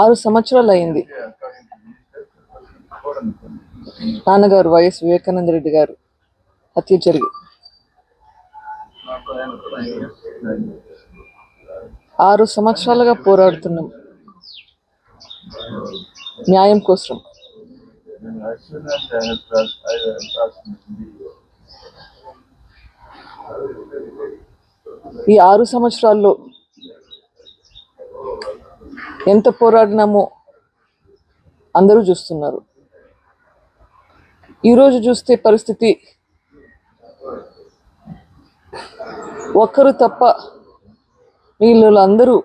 ఆరు సంవత్సరాలు అయింది నాన్నగారు వైఎస్ వివేకానంద రెడ్డి గారు హత్య జరిగి. 6 సంవత్సరాలుగా పోరాడుతున్నాం న్యాయం కోసం. ఈ 6 సంవత్సరాల్లో ఎంత పోరాడినామో అందరూ చూస్తున్నారు. ఈరోజు చూస్తే పరిస్థితి ఒక్కరు తప్ప వీళ్ళు అందరూ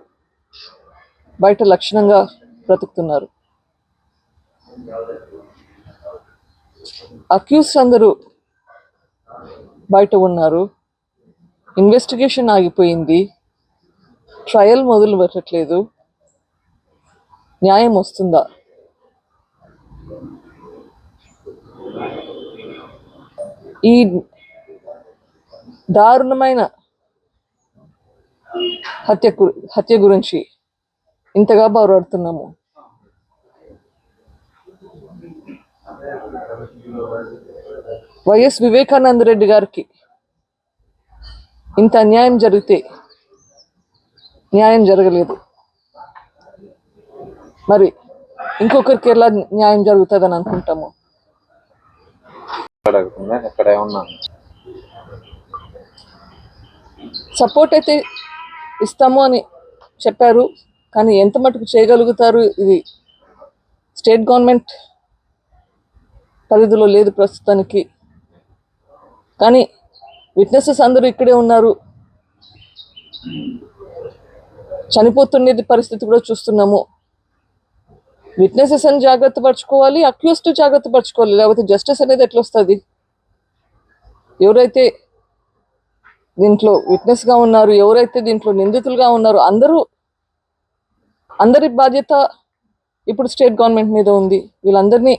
బయట లక్షణంగా బ్రతుకుతున్నారు. అక్యూస్ అందరూ బయట ఉన్నారు. ఇన్వెస్టిగేషన్ ఆగిపోయింది. ట్రయల్ మొదలు పెట్టట్లేదు. న్యాయం వస్తుందా? ఈ దారుణమైన హత్య గురించి ఇంతగా పోరాడుతున్నాము. వైఎస్ వివేకానంద రెడ్డి గారికి ఇంత అన్యాయం జరిగితే న్యాయం జరగలేదు. మరి ఇంకొకరికి ఎలా న్యాయం జరుగుతుందని అనుకుంటాము? సపోర్ట్ అయితే ఇస్తాము అని చెప్పారు, కానీ ఎంత మటుకు చేయగలుగుతారు? ఇది స్టేట్ గవర్నమెంట్ పరిధిలో లేదు ప్రస్తుతానికి. కానీ విట్నెసెస్ అందరూ ఇక్కడే ఉన్నారు. చనిపోతున్నది పరిస్థితి కూడా చూస్తున్నాము. విట్నెసెస్ అని జాగ్రత్త పరచుకోవాలి, అక్యూస్డ్ జాగ్రత్త పరచుకోవాలి, లేకపోతే జస్టిస్ అనేది ఎట్లా వస్తుంది? ఎవరైతే దీంట్లో విట్నెస్గా ఉన్నారు, ఎవరైతే దీంట్లో నిందితులుగా ఉన్నారు, అందరి బాధ్యత ఇప్పుడు స్టేట్ గవర్నమెంట్ మీద ఉంది. వీళ్ళందరినీ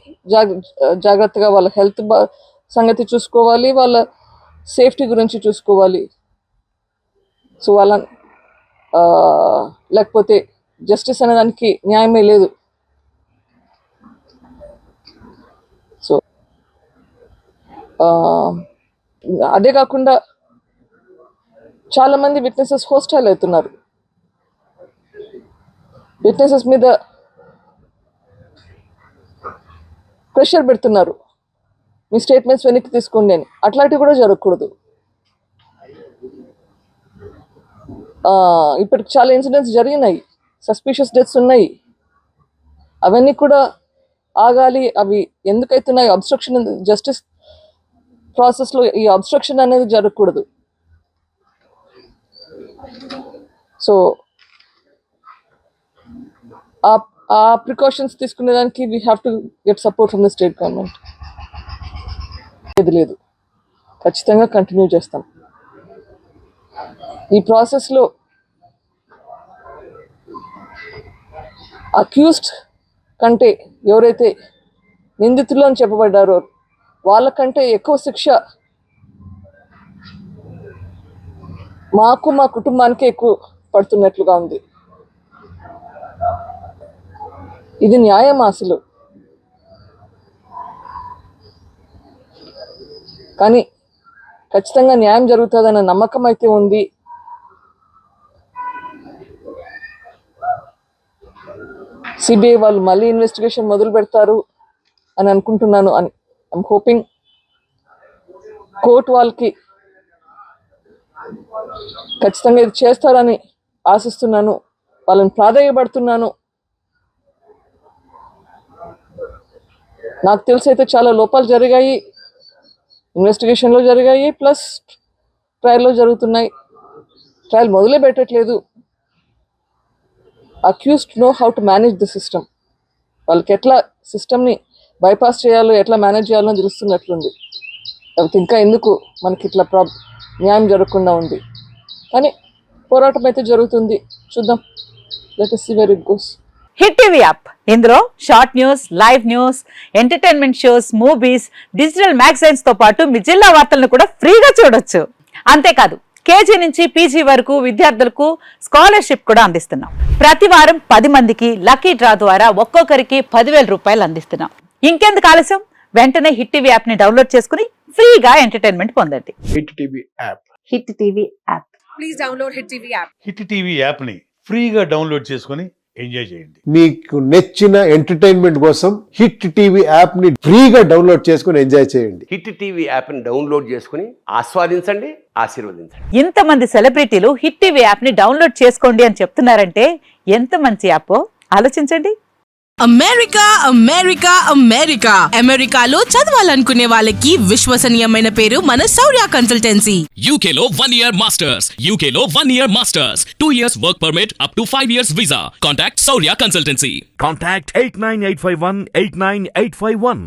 జాగ్రత్తగా వాళ్ళ హెల్త్ సంగతి చూసుకోవాలి, వాళ్ళ సేఫ్టీ గురించి చూసుకోవాలి. సో వాళ్ళ లేకపోతే జస్టిస్ అనేదానికి న్యాయమే లేదు. సో అదే కాకుండా చాలామంది విట్నెసెస్ హోస్టైల్ అవుతున్నారు. విట్నెసెస్ మీద ప్రెషర్ పెడుతున్నారు, మీ స్టేట్మెంట్స్ వెనక్కి తీసుకోండి అని. అట్లాంటివి కూడా జరగకూడదు. ఇప్పటికి చాలా ఇన్సిడెంట్స్ జరిగినాయి, సస్పిషియస్ డెత్స్ ఉన్నాయి. అవన్నీ కూడా ఆగాలి. అవి ఎందుకైతున్నాయి? అబ్స్ట్రక్షన్, జస్టిస్ ప్రాసెస్లో ఈ అబ్స్ట్రక్షన్ అనేది జరగకూడదు. సో ఆ ప్రికాషన్స్ తీసుకునేదానికి we have to get support from the state government. లేదు, ఖచ్చితంగా కంటిన్యూ చేస్తాం. ఈ ప్రాసెస్లో అక్యూస్డ్ కంటే ఎవరైతే నిందితులు అని చెప్పబడ్డారో వాళ్ళకంటే ఎక్కువ శిక్ష మాకు, మా కుటుంబానికి ఎక్కువ పడుతున్నట్లుగా ఉంది. ఇది న్యాయం అసలు? కానీ ఖచ్చితంగా న్యాయం జరుగుతుందన్న నమ్మకం అయితే ఉంది. సిబిఐ వాళ్ళు మళ్ళీ ఇన్వెస్టిగేషన్ మొదలు పెడతారు అని అనుకుంటున్నాను. ఐఎమ్ హోపింగ్ కోర్టు వాళ్ళకి ఖచ్చితంగా ఇది చేస్తారని ఆశిస్తున్నాను, వాళ్ళని ప్రాధాన్యపడుతున్నాను. నాకు తెలిసి అయితే చాలా లోపాలు జరిగాయి, ఇన్వెస్టిగేషన్లో జరిగాయి, ప్లస్ ట్రయల్లో జరుగుతున్నాయి. ట్రయల్ మొదలే పెట్టట్లేదు. Accused know how to manage the system. వాళ్ళకి ఎట్లా సిస్టమ్ని బైపాస్ చేయాలో, ఎట్లా మేనేజ్ చేయాలో తెలుస్తున్నట్లుంది. లేకపోతే ఇంకా ఎందుకు మనకి ఇట్లా న్యాయం జరగకుండా ఉంది? కానీ పోరాటం అయితే జరుగుతుంది. చూద్దాం, let us see where it goes. Hit TV app ఇందులో short news, live news, entertainment shows, movies, digital magazines తో పాటు మీ జిల్లా వార్తలను కూడా ఫ్రీగా చూడొచ్చు. అంతేకాదు కేజీ నుంచి పీజీ వరకు విద్యార్థులకు స్కాలర్షిప్ కూడా అందిస్తున్నాం. ప్రతి వారం 10 మందికి లక్కీ డ్రా ద్వారా ఒక్కొక్కరికి 10,000 రూపాయలు అందిస్తున్నాం. ఇంకెందుకు ఆలస్యం, వెంటనే హిట్ టీవీ యాప్ ని డౌన్లోడ్ చేసుకుని ఫ్రీగా ఎంటర్టైన్మెంట్ పొందండి. Hit TV app. Hit TV app. Please download hit TV app. Hit TV యాప్ని ఫ్రీగా డౌన్లోడ్ చేసుకొని ఎంజాయ్ చేయండి. మీకు నచ్చిన ఎంటర్టైన్మెంట్ కోసం హిట్ టీవీ యాప్ ని ఫ్రీగా డౌన్లోడ్ చేసుకొని ఎంజాయ్ చేయండి. హిట్ టీవీ యాప్ని డౌన్లోడ్ చేసుకుని ఆస్వాదించండి, ఆశీర్వదించండి. ఇంతమంది సెలబ్రిటీలు హిట్ టీవీ యాప్ ని డౌన్లోడ్ చేసుకోండి అని చెప్తున్నారంటే ఎంత మంచి యాప్ ఆలోచించండి. అమెరికా అమెరికా అమెరికా అమెరికాలో చదవాలనుకునే వాళ్ళకి విశ్వసనీయమైన పేరు మన శౌర్య కన్సల్టెన్సీ. UK లో 1 year masters. UK లో 1 year masters. 2 years work permit up to 5 years visa. Contact Saurya Consultancy. Contact 89851 89851.